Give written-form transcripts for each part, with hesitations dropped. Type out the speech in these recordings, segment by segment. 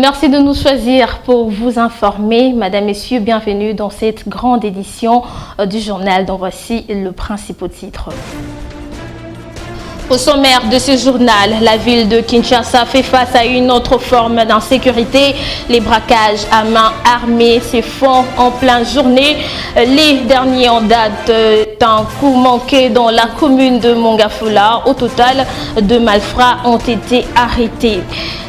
Merci de nous choisir pour vous informer. Madame, Messieurs, bienvenue dans cette grande édition du journal dont voici le principal titre. Au sommaire de ce journal, la ville de Kinshasa fait face à une autre forme d'insécurité. Les braquages à main armée se font en pleine journée. Les derniers en date d'un coup manqué dans la commune de Mongafula. Au total, 2 malfrats ont été arrêtés.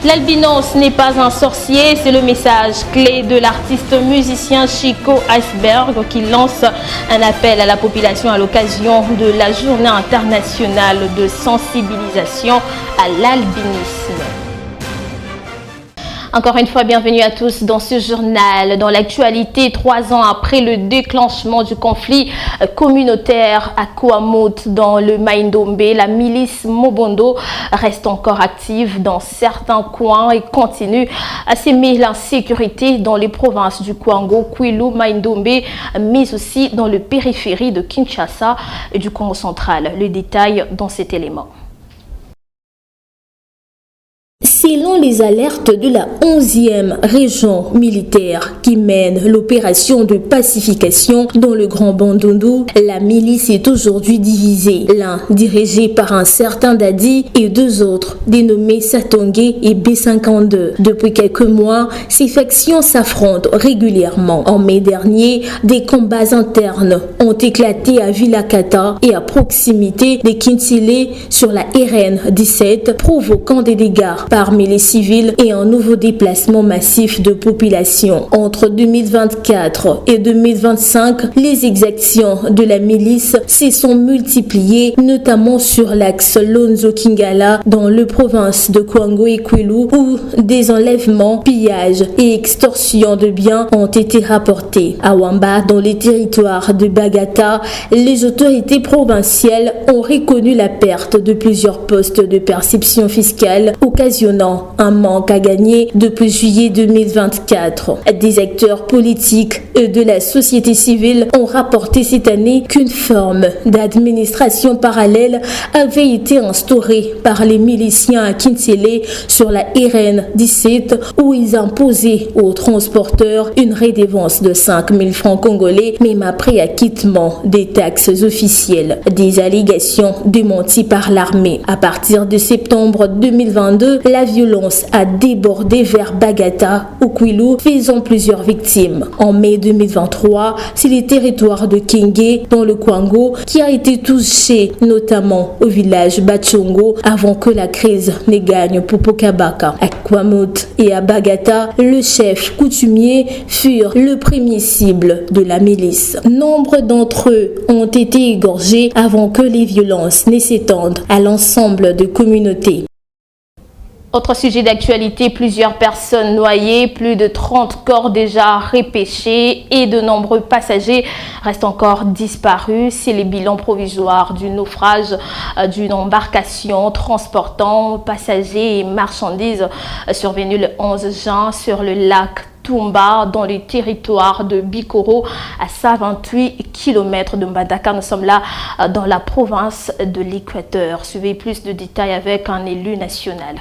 L'albinos n'est pas un sorcier, c'est le message clé de l'artiste musicien Chico Iceberg qui lance un appel à la population à l'occasion de la journée internationale de sensibilisation à l'albinisme. Encore une fois, bienvenue à tous dans ce journal. Dans l'actualité, 3 ans après le déclenchement du conflit communautaire à Kouamout dans le Maïndombe, la milice Mobondo reste encore active dans certains coins et continue à s'aimer l'insécurité dans les provinces du Kwango, Kwilu, Maïndombe, mais aussi dans le périphérie de Kinshasa et du Congo central. Le détail dans cet élément. Selon les alertes de la 11e région militaire qui mène l'opération de pacification dans le Grand Bandundu, la milice est aujourd'hui divisée. L'un dirigé par un certain Dadi et 2 autres dénommés Satongé et B52. Depuis quelques mois, ces factions s'affrontent régulièrement. En mai dernier, des combats internes ont éclaté à Vilakata et à proximité de Kinsile sur la RN 17, provoquant des dégâts parmi les civils et un nouveau déplacement massif de population. Entre 2024 et 2025, les exactions de la milice se sont multipliées, notamment sur l'axe Lonzo-Kingala dans le province de Kwango et Kwilu, où des enlèvements, pillages et extorsions de biens ont été rapportés. À Wamba, dans les territoires de Bagata, les autorités provinciales ont reconnu la perte de plusieurs postes de perception fiscale, occasionnant un manque à gagner depuis juillet 2024. Des acteurs politiques et de la société civile ont rapporté cette année qu'une forme d'administration parallèle avait été instaurée par les miliciens à Kinsele sur la RN 17 où ils imposaient aux transporteurs une redevance de 5 000 francs congolais même après acquittement des taxes officielles. Des allégations démenties par l'armée. À partir de septembre 2022, la violence a débordé vers Bagata ou Kwilu, faisant plusieurs victimes. En mai 2023, c'est le territoire de Kenge dans le Kwango qui a été touché, notamment au village Bachongo, avant que la crise ne gagne Popokabaka. À Kouamout et à Bagata, le chef coutumier furent le premier cible de la milice. Nombre d'entre eux ont été égorgés avant que les violences ne s'étendent à l'ensemble de communautés. Autre sujet d'actualité, plusieurs personnes noyées, plus de 30 corps déjà repêchés et de nombreux passagers restent encore disparus. C'est le bilan provisoire du naufrage d'une embarcation transportant passagers et marchandises survenu le 11 juin sur le lac Tumba dans le territoire de Bikoro à 128 km de Mbandaka. Nous sommes là dans la province de l'Équateur. Suivez plus de détails avec un élu national.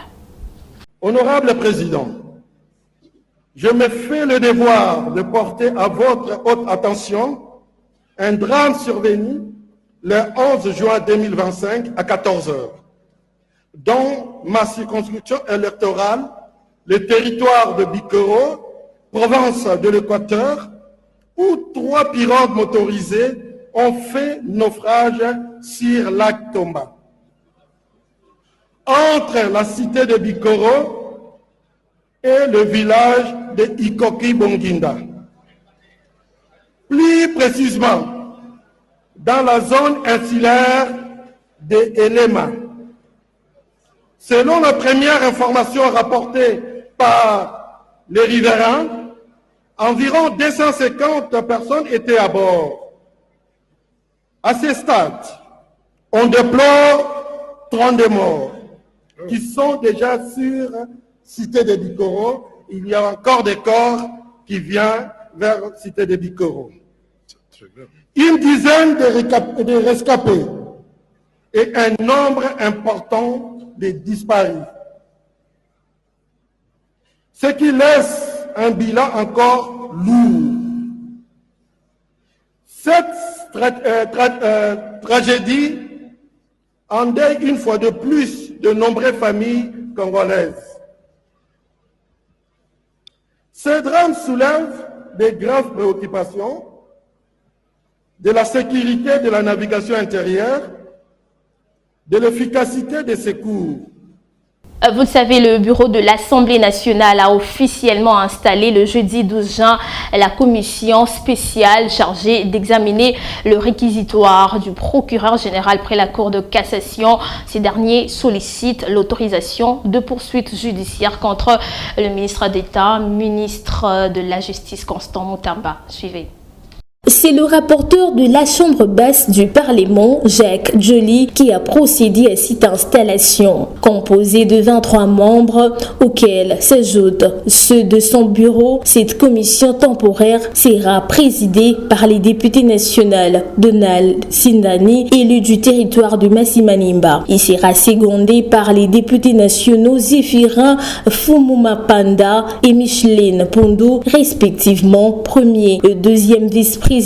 Honorable Président, je me fais le devoir de porter à votre haute attention un drame survenu le 11 juin 2025 à 14 h, dans ma circonscription électorale, le territoire de Bikoro, province de l'Équateur, où 3 pirogues motorisées ont fait naufrage sur lac Tomba. Entre la cité de Bikoro et le village de Ikoki Bonginda. Plus précisément, dans la zone insulaire de Elema. Selon la première information rapportée par les riverains, environ 250 personnes étaient à bord. À ce stade, On déplore 32 morts qui sont déjà sur Cité des Bikoro. Il y a encore des corps qui viennent vers Cité des Bikoro. Une dizaine de rescapés et un nombre important de disparus. Ce qui laisse un bilan encore lourd. Cette tragédie endeuille une fois de plus de nombreuses familles congolaises. Ce drame soulève de graves préoccupations de la sécurité de la navigation intérieure, de l'efficacité des secours. Vous le savez, le bureau de l'Assemblée nationale a officiellement installé le jeudi 12 juin la commission spéciale chargée d'examiner le réquisitoire du procureur général près la Cour de cassation. Ces derniers sollicitent l'autorisation de poursuites judiciaires contre le ministre d'État, ministre de la Justice Constant Mutamba. Suivez. C'est le rapporteur de la Chambre basse du Parlement, Jacques Joly, qui a procédé à cette installation. Composée de 23 membres, auxquels s'ajoutent ceux de son bureau, cette commission temporaire sera présidée par les députés nationaux Donald Sindani, élu du territoire de Massi-Manimba. Il sera secondé par les députés nationaux Zéphirin Fumuma Panda et Micheline Pondou, respectivement premier et deuxième vice-président.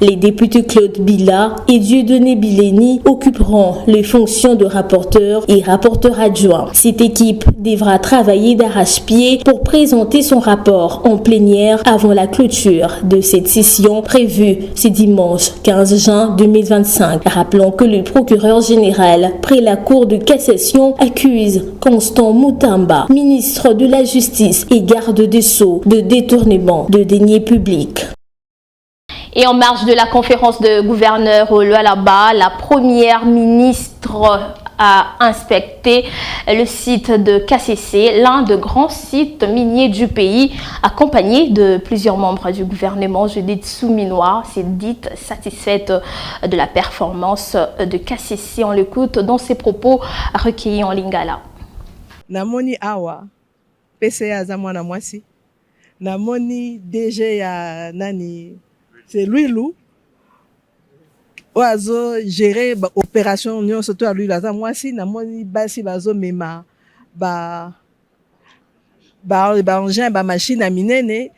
Les députés Claude Bila et Dieudonné Bileni occuperont les fonctions de rapporteur et rapporteur adjoint. Cette équipe devra travailler d'arrache-pied pour présenter son rapport en plénière avant la clôture de cette session prévue ce dimanche 15 juin 2025. Rappelons que le procureur général près la Cour de cassation accuse Constant Mutamba, ministre de la Justice et garde des Sceaux, de détournement de deniers publics. Et en marge de la conférence de gouverneurs au Lualaba, la première ministre a inspecté le site de KCC, l'un des grands sites miniers du pays, accompagné de plusieurs membres du gouvernement. Judith Souminois s'est dite satisfaite de la performance de KCC. On l'écoute dans ses propos recueillis en lingala. Namoni awa PCA za mwana mwasi, namoni DG ya nani c'est lui Lou oazo gérer ba opération union surtout à lui là moi si namoni basi bazo mema ba engin ba machine à minene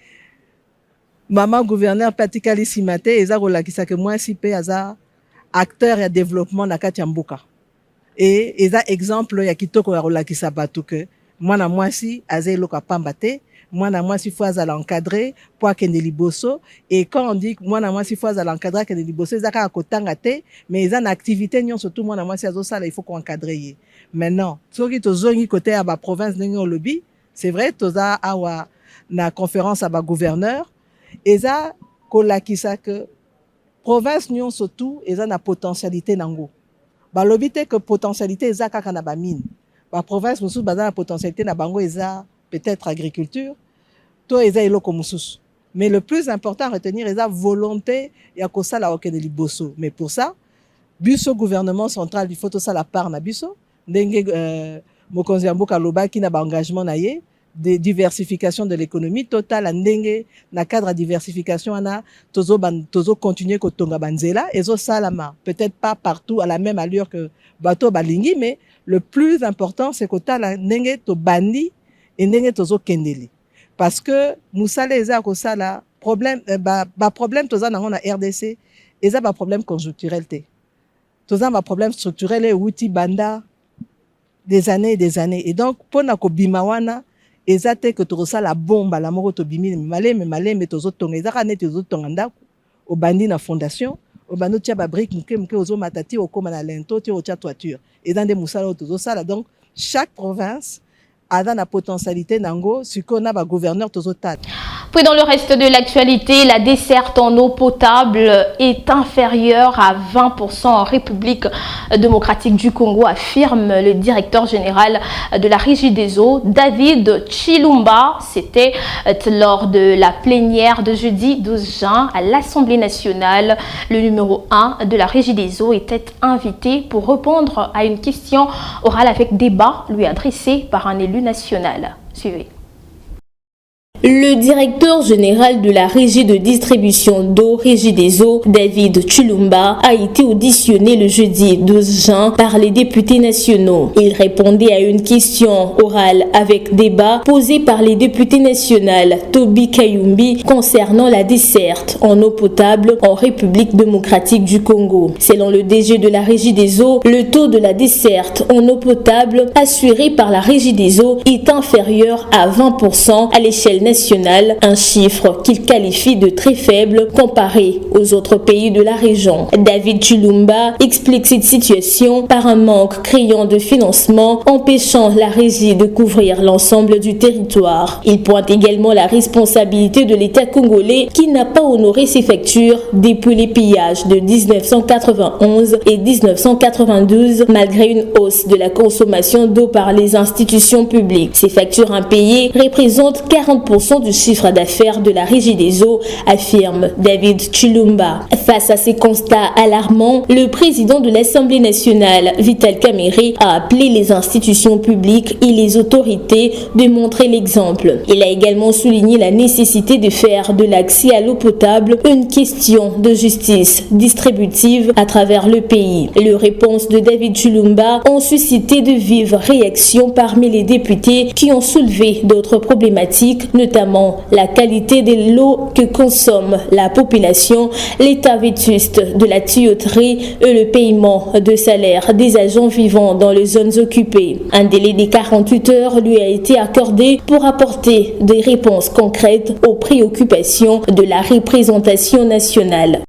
maman gouverneur Patikali Simate eza kolakisa que moi si pe aza acteur ya développement na kati ya mboka et eza exemple ya kitoko ya kolakisa bato que mwana mwasi aza eloko pamba te. Mwana mwasi faut azala encadré pour akende liboso, et quand on dit mwana mwasi faut azala encadré akende liboso ezaka akotanga te mais eza na activité nyon surtout mwana mwasi azosala il faut qu'on encadre ye. Maintenant soki tozongi côté ya ba province ndenge olobi c'est vrai toza awa na conférence à ba gouverneur eza kolakisa que province nyon surtout eza na potentialité nango balobi te que potentialité eza kaka na ba mine ba province mosusu baza na potentialité na bango eza peut-être agriculture, tout est eloko mususu. Mais le plus important à retenir est la volonté ya kosala okende liboso. Mais pour ça, biso gouvernement central il faut tout ça la part na biso ndenge mokonzi ya mboka lobaki na ba engagement na ye de diversification de l'économie totale ndenge na cadre de diversification ana tozo continuer kotonga banzela ezo salama peut-être pas partout à la même allure que bateau balingi mais le plus important c'est kotala ndenge to bandi et ndenge tozo kendeli parce que musala eza ko sala problème ba problème toza nango na RDC eza ba problème conjoncturel te toza ba problème structurel et outil banda des années et donc pona ko bima wana eza te que to sala bomba la moko to bimi maleme tozo tonga eza ka net tozo tonga ndako au bandi na fondation au bando tia ba brique mke ozo matati okoma na lento ti o tia toiture et dans des musala tozo sala donc chaque province a la potentialité nango siko na ba gouverneur tozotat. Puis dans le reste de l'actualité, la desserte en eau potable est inférieure à 20% en République démocratique du Congo, affirme le directeur général de la Régie des eaux, David Chilumba. C'était lors de la plénière de jeudi 12 juin à l'Assemblée nationale. Le numéro 1 de la Régie des eaux était invité pour répondre à une question orale avec débat lui adressée par un élu national. Suivez. Le directeur général de la régie de distribution d'eau, Régie des eaux, David Chilumba, a été auditionné le jeudi 12 juin par les députés nationaux. Il répondait à une question orale avec débat posée par les députés nationaux Toby Kayumbi concernant la desserte en eau potable en République démocratique du Congo. Selon le DG de la Régie des eaux, le taux de la desserte en eau potable assuré par la Régie des eaux est inférieur à 20% à l'échelle nationale, un chiffre qu'il qualifie de très faible comparé aux autres pays de la région. David Chilumba explique cette situation par un manque criant de financement empêchant la régie de couvrir l'ensemble du territoire. Il pointe également la responsabilité de l'État congolais qui n'a pas honoré ses factures depuis les pillages de 1991 et 1992 malgré une hausse de la consommation d'eau par les institutions publiques. Ces factures impayées représentent 40% du chiffre d'affaires de la Régie des eaux, affirme David Chilumba. Face à ces constats alarmants, le président de l'Assemblée nationale, Vital Kamerhe, a appelé les institutions publiques et les autorités de montrer l'exemple. Il a également souligné la nécessité de faire de l'accès à l'eau potable une question de justice distributive à travers le pays. Les réponses de David Chilumba ont suscité de vives réactions parmi les députés qui ont soulevé d'autres problématiques, notamment la qualité de l'eau que consomme la population, l'état vétuste de la tuyauterie et le paiement de salaire des agents vivant dans les zones occupées. Un délai de 48 heures lui a été accordé pour apporter des réponses concrètes aux préoccupations de la représentation nationale.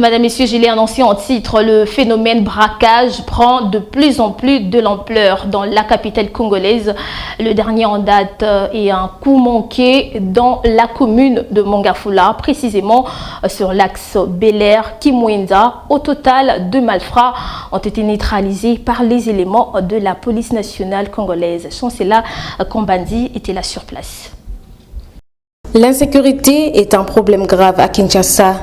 Madame, Messieurs, je l'ai annoncé en titre, le phénomène braquage prend de plus en plus de l'ampleur dans la capitale congolaise. Le dernier en date est un coup manqué dans la commune de Mongafula, précisément sur l'axe Bel-Air-Kimwenda. Au total, 2 malfrats ont été neutralisés par les éléments de la police nationale congolaise. Chancela Kombandi était là sur place. L'insécurité est un problème grave à Kinshasa,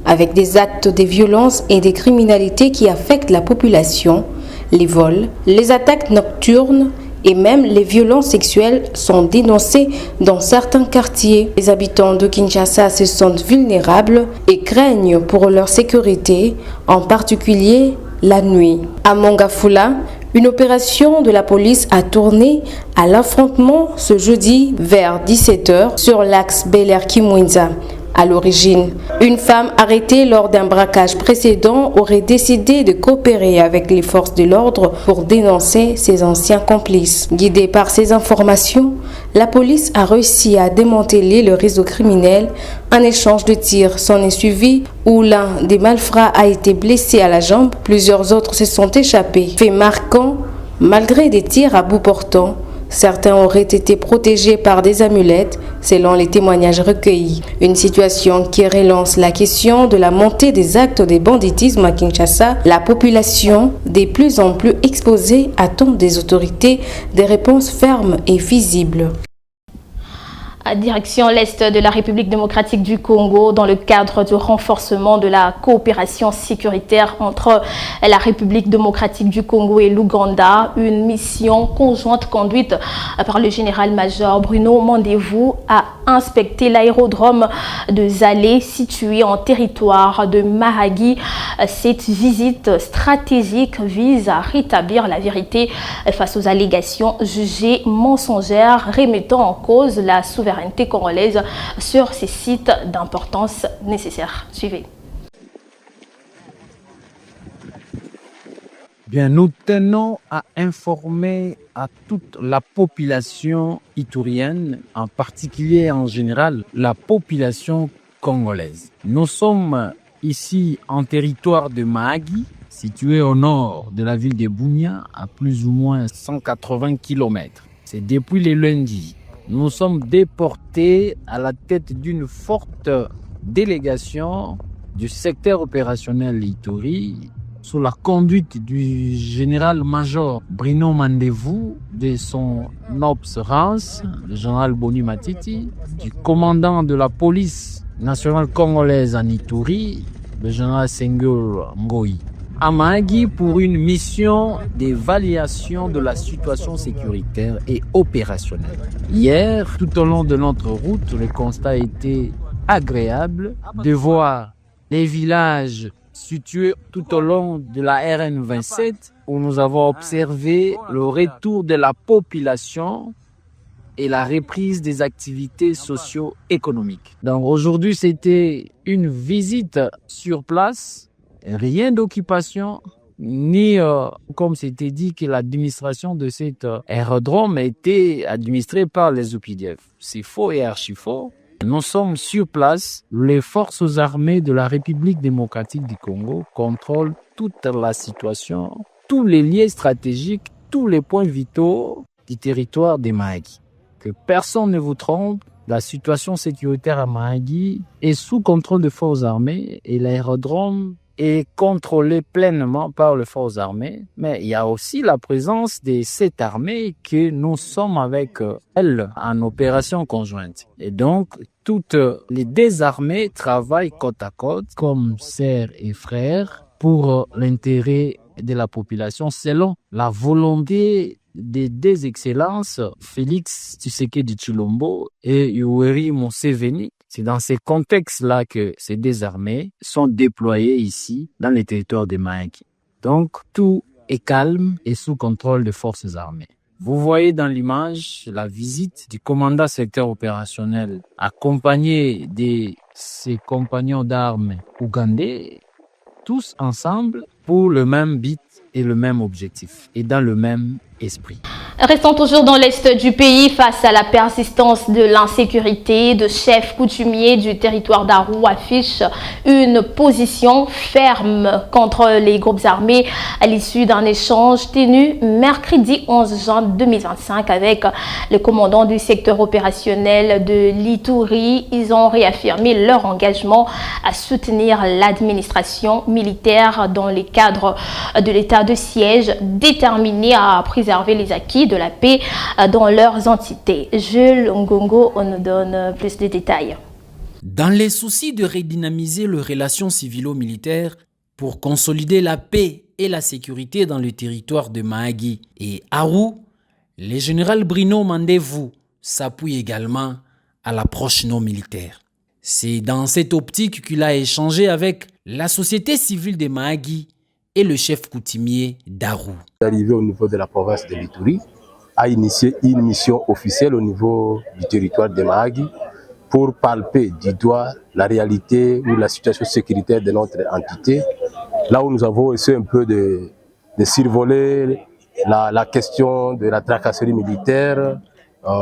avec des actes de violence et des criminalités qui affectent la population. Les vols, les attaques nocturnes et même les violences sexuelles sont dénoncées dans certains quartiers. Les habitants de Kinshasa se sentent vulnérables et craignent pour leur sécurité, en particulier la nuit. À Mongafula, une opération de la police a tourné à l'affrontement ce jeudi vers 17h sur l'axe Bel-Air-Kimwenda. À l'origine, une femme arrêtée lors d'un braquage précédent aurait décidé de coopérer avec les forces de l'ordre pour dénoncer ses anciens complices. Guidée par ces informations, la police a réussi à démanteler le réseau criminel. Un échange de tirs s'en est suivi où l'un des malfrats a été blessé à la jambe. Plusieurs autres se sont échappés. Fait marquant, malgré des tirs à bout portant, certains auraient été protégés par des amulettes, selon les témoignages recueillis. Une situation qui relance la question de la montée des actes de banditisme à Kinshasa. La population, de plus en plus exposée, attend des autorités des réponses fermes et visibles. Direction l'Est de la République démocratique du Congo, dans le cadre du renforcement de la coopération sécuritaire entre la République démocratique du Congo et l'Ouganda, une mission conjointe conduite par le général-major Bruno Mandevou a inspecté l'aérodrome de Zalé situé en territoire de Mahagi. Cette visite stratégique vise à rétablir la vérité face aux allégations jugées mensongères remettant en cause la souveraineté congolaise sur ces sites d'importance nécessaire. Suivez. Bien, nous tenons à informer à toute la population itourienne, en particulier en général la population congolaise. Nous sommes ici en territoire de Mahagi, situé au nord de la ville de Bunia, à plus ou moins 180 km. C'est depuis le lundi nous sommes déportés à la tête d'une forte délégation du secteur opérationnel Ituri sous la conduite du général-major Bruno Mandevou, de son OPS Rance, le général Boni Matiti, du commandant de la police nationale congolaise en Ituri, le général Senghor Ngoï, à Mahagi pour une mission d'évaluation de la situation sécuritaire et opérationnelle. Hier, tout au long de notre route, le constat a été agréable de voir les villages situés tout au long de la RN 27 où nous avons observé le retour de la population et la reprise des activités socio-économiques. Donc aujourd'hui, c'était une visite sur place, rien d'occupation, ni comme c'était dit que l'administration de cet aérodrome était administrée par les OPDF. C'est faux et archi-faux. Nous sommes sur place. Les forces armées de la République démocratique du Congo contrôlent toute la situation, tous les liens stratégiques, tous les points vitaux du territoire de Mahagi. Que personne ne vous trompe, la situation sécuritaire à Mahagi est sous contrôle des forces armées et l'aérodrome est contrôlé pleinement par les forces armées. Mais il y a aussi la présence de cette armée que nous sommes avec elle en opération conjointe. Et donc, toutes les deux armées travaillent côte à côte comme sœurs et frères pour l'intérêt de la population selon la volonté des deux excellences, Félix Tshisekedi Tshilombo et Yoweri Museveni. C'est dans ces contextes-là que ces deux armées sont déployées ici, dans les territoires de Mahagi. Donc, tout est calme et sous contrôle des forces armées. Vous voyez dans l'image la visite du commandant secteur opérationnel accompagné de ses compagnons d'armes ougandais, tous ensemble pour le même but et le même objectif et dans le même esprit. Restons toujours dans l'est du pays face à la persistance de l'insécurité. De chefs coutumiers du territoire d'Arou affichent une position ferme contre les groupes armés à l'issue d'un échange tenu mercredi 11 juin 2025 avec le commandant du secteur opérationnel de l'Ituri. Ils ont réaffirmé leur engagement à soutenir l'administration militaire dans le cadre de l'état de siège, déterminés à préserver les acquis de la paix dans leurs entités. Jules Ngongo, on nous donne plus de détails. Dans les soucis de redynamiser les relations civilo-militaires pour consolider la paix et la sécurité dans le territoire de Mahagi et Arou, le général Bruno Mandevou s'appuie également à l'approche non militaire. C'est dans cette optique qu'il a échangé avec la société civile de Mahagi et le chef coutumier d'Arou. Arrivé au niveau de la province de l'Ituri, a initié une mission officielle au niveau du territoire de Mahagi pour palper du doigt la réalité ou la situation sécuritaire de notre entité. Là où nous avons essayé un peu de survoler la question de la tracasserie militaire,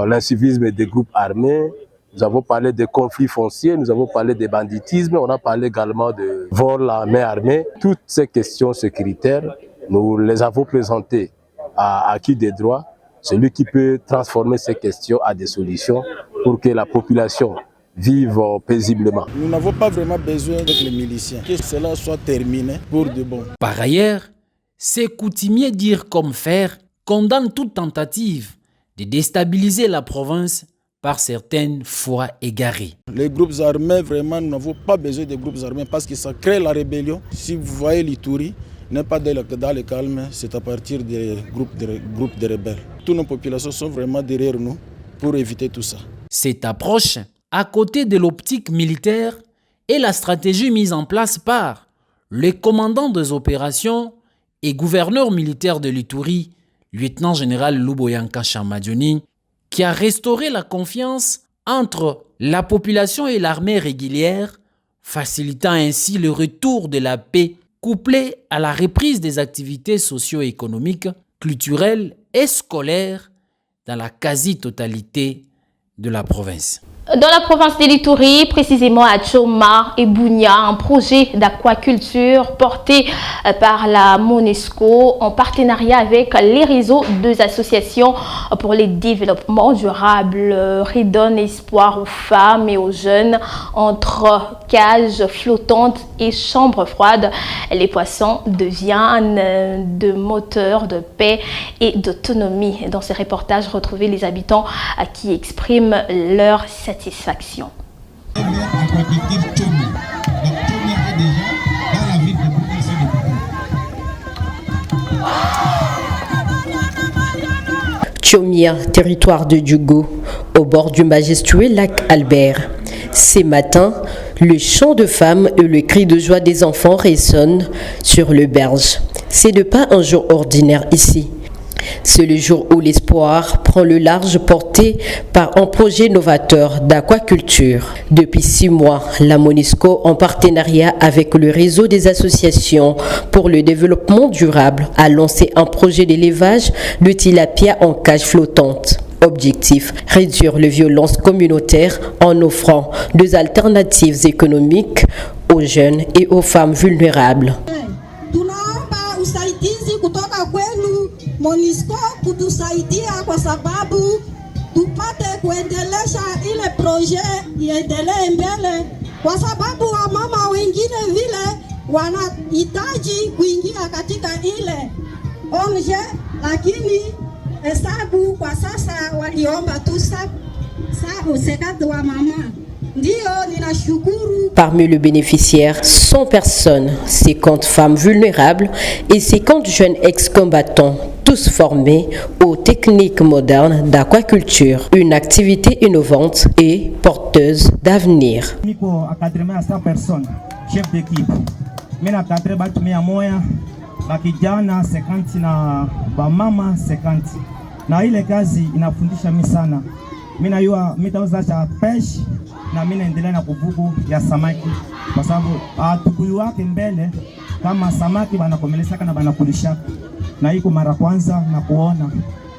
l'incivisme des groupes armés. Nous avons parlé de conflits fonciers, nous avons parlé de banditisme, on a parlé également de vol à main armée. Toutes ces questions sécuritaires, nous les avons présentées à qui des droits, celui qui peut transformer ces questions à des solutions pour que la population vive paisiblement. Nous n'avons pas vraiment besoin avec les miliciens, que cela soit terminé pour de bon. Par ailleurs, ces coutumiers dire comme faire condamnent toute tentative de déstabiliser la province par certaines fois égarées. Les groupes armés, vraiment, nous n'avons pas besoin des groupes armés parce que ça crée la rébellion. Si vous voyez l'Ituri, n'est pas dans le calme, c'est à partir des groupes de rebelles. Toutes nos populations sont vraiment derrière nous pour éviter tout ça. Cette approche, à côté de l'optique militaire et la stratégie mise en place par le commandant des opérations et gouverneur militaire de l'Ituri, lieutenant-général Luboyanka Chamadioni, qui a restauré la confiance entre la population et l'armée régulière, facilitant ainsi le retour de la paix, couplé à la reprise des activités socio-économiques, culturelles et scolaires dans la quasi-totalité de la province. Dans la province de l'Ituri, précisément à Tchoma et Bounia, un projet d'aquaculture porté par la MONUSCO en partenariat avec les réseaux des associations pour le développement durable redonne espoir aux femmes et aux jeunes entre cages flottantes et chambres froides. Les poissons deviennent de moteurs de paix et d'autonomie. Dans ce reportage, retrouvez les habitants qui expriment leur satisfaction. Tchomia, territoire de Djougou, au bord du majestueux lac Albert. Ces matins, le chant de femmes et le cri de joie des enfants résonnent sur le berge. C'est de pas un jour ordinaire ici. C'est le jour où l'espoir prend le large porté par un projet novateur d'aquaculture. Depuis 6 mois, la MONUSCO, en partenariat avec le réseau des associations pour le développement durable, a lancé un projet d'élevage de tilapia en cage flottante. Objectif, réduire les violences communautaires en offrant des alternatives économiques aux jeunes et aux femmes vulnérables. MONUSCO kutusaidia kwa sababu tupate kuendelesha ile proje iendelee mbele, kwa sababu wamama wengine vile wanahitaji kuingia katika ile onje, lakini hesabu kwa sasa waliomba tu sekati wa mama. Parmi les bénéficiaires, 100 personnes, 50 femmes vulnérables et 50 jeunes ex-combattants, tous formés aux techniques modernes d'aquaculture, une activité innovante et porteuse d'avenir. Chef d'équipe, mimi nakadre batu 100 bakijana 50 na bamama 50, na ile kazi inafundisha mimi sana. Mimi najua mitauza cha pesh na mimi naendelea na kuvuku ya samaki, kwa sababu tukuyu wake mbele kama samaki banakomelesaka na banakulishaka, na iko mara kwanza na kuona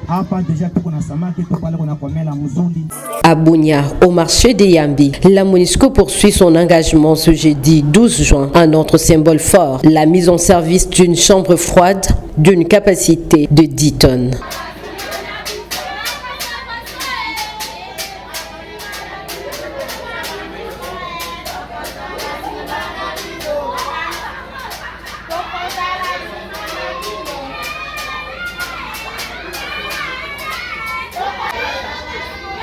hapa deja tuko na samaki tuko pale kuna komela mzuri. À Bounia, au marché de Yambi, la MONUSCO poursuit son engagement ce jeudi 12 juin. Un autre symbole fort, la mise en service d'une chambre froide d'une capacité de 10 tonnes.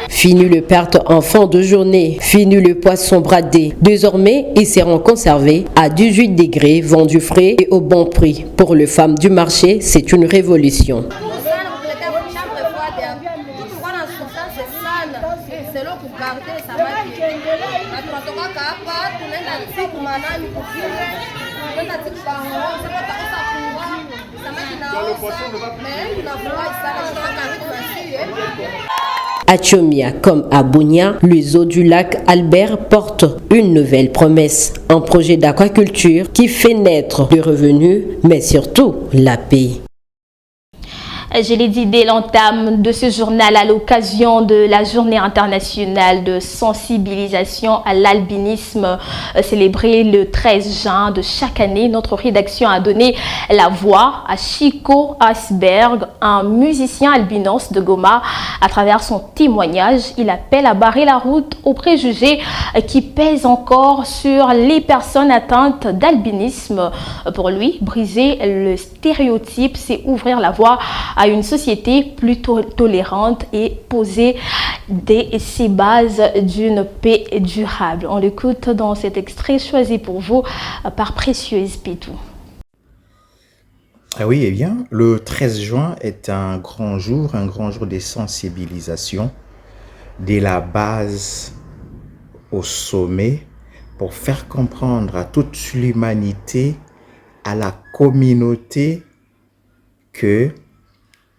Fini le perte en fin de journée, fini le poisson bradé. Désormais, ils seront conservés à 18 degrés, vendus frais et au bon prix. Pour les femmes du marché, c'est une révolution. À Tchomia comme à Bounia, les eaux du lac Albert portent une nouvelle promesse, un projet d'aquaculture qui fait naître des revenus, mais surtout la paix. Je l'ai dit dès l'entame de ce journal à l'occasion de la journée internationale de sensibilisation à l'albinisme célébrée le 13 juin de chaque année. Notre rédaction a donné la voix à Chico Asberg, un musicien albinos de Goma. À travers son témoignage, il appelle à barrer la route aux préjugés qui pèsent encore sur les personnes atteintes d'albinisme. Pour lui, briser le stéréotype, c'est ouvrir la voie à une société plus tolérante et poser ses bases d'une paix durable. On l'écoute dans cet extrait choisi pour vous par Précieuse Pétou. Ah oui, eh bien, le 13 juin est un grand jour de sensibilisation de la base au sommet pour faire comprendre à toute l'humanité, à la communauté, que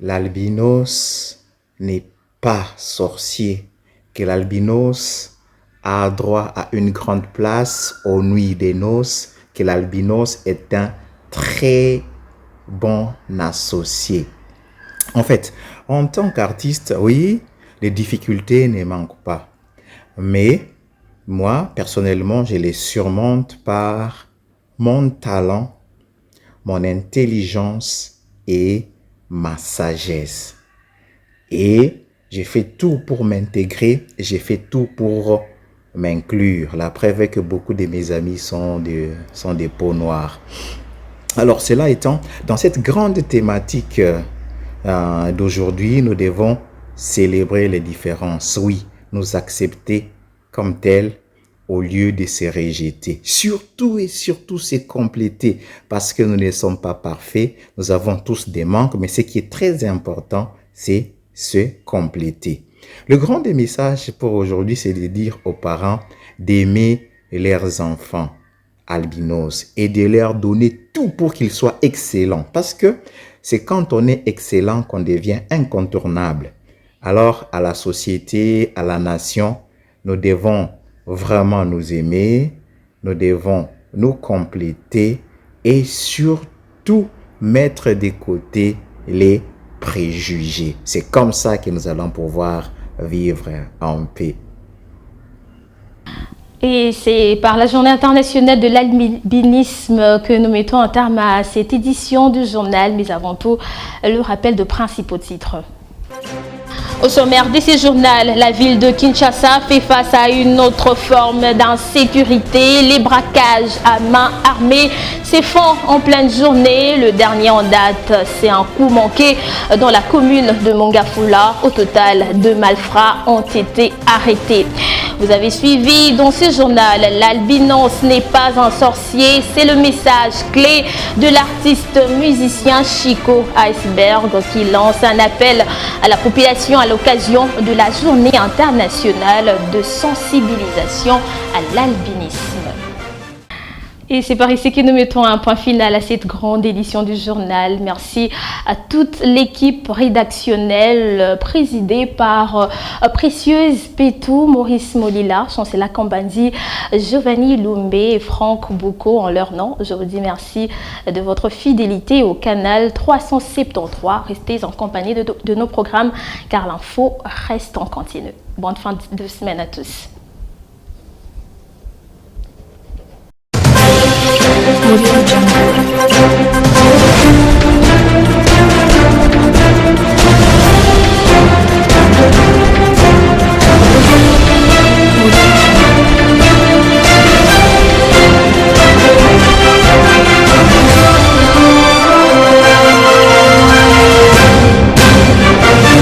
l'albinos n'est pas sorcier, que l'albinos a droit à une grande place aux nuits des noces, que l'albinos est un très bon associé. En fait, en tant qu'artiste, oui, les difficultés ne manquent pas. Mais moi, personnellement, je les surmonte par mon talent, mon intelligence et ma sagesse. Et j'ai fait tout pour m'intégrer, j'ai fait tout pour m'inclure. La preuve est que beaucoup de mes amis sont des peaux noires. Alors, cela étant, dans cette grande thématique d'aujourd'hui, nous devons célébrer les différences. Oui, nous accepter comme tels au lieu de se rejeter. Surtout et surtout se compléter parce que nous ne sommes pas parfaits. Nous avons tous des manques, mais ce qui est très important, c'est se compléter. Le grand des messages pour aujourd'hui, c'est de dire aux parents d'aimer leurs enfants albinos et de leur donner tout pour qu'ils soient excellents. Parce que c'est quand on est excellent qu'on devient incontournable. Alors, à la société, à la nation, nous devons vraiment nous aimer, nous devons nous compléter et surtout mettre de côté les préjugés. C'est comme ça que nous allons pouvoir vivre en paix. Et c'est par la Journée internationale de l'albinisme que nous mettons un terme à cette édition du journal, mais avant tout, le rappel de principaux titres. Au sommaire de ce journal, la ville de Kinshasa fait face à une autre forme d'insécurité. Les braquages à main armée se font en pleine journée. Le dernier en date, c'est un coup manqué dans la commune de Mongafula. Au total, 2 malfrats ont été arrêtés. Vous avez suivi dans ce journal, l'albinos n'est pas un sorcier. C'est le message clé de l'artiste musicien Chico Iceberg qui lance un appel à la population à l'occasion de la journée internationale de sensibilisation à l'albinisme. Et c'est par ici que nous mettons un point final à cette grande édition du journal. Merci à toute l'équipe rédactionnelle présidée par Précieuse Pétou, Maurice Molila, Chancela Kambandi, Giovanni Lumbe et Franck Boucault en leur nom. Je vous dis merci de votre fidélité au canal 373. Restez en compagnie de nos programmes car l'info reste en continu. Bonne fin de semaine à tous. Audio Jungle.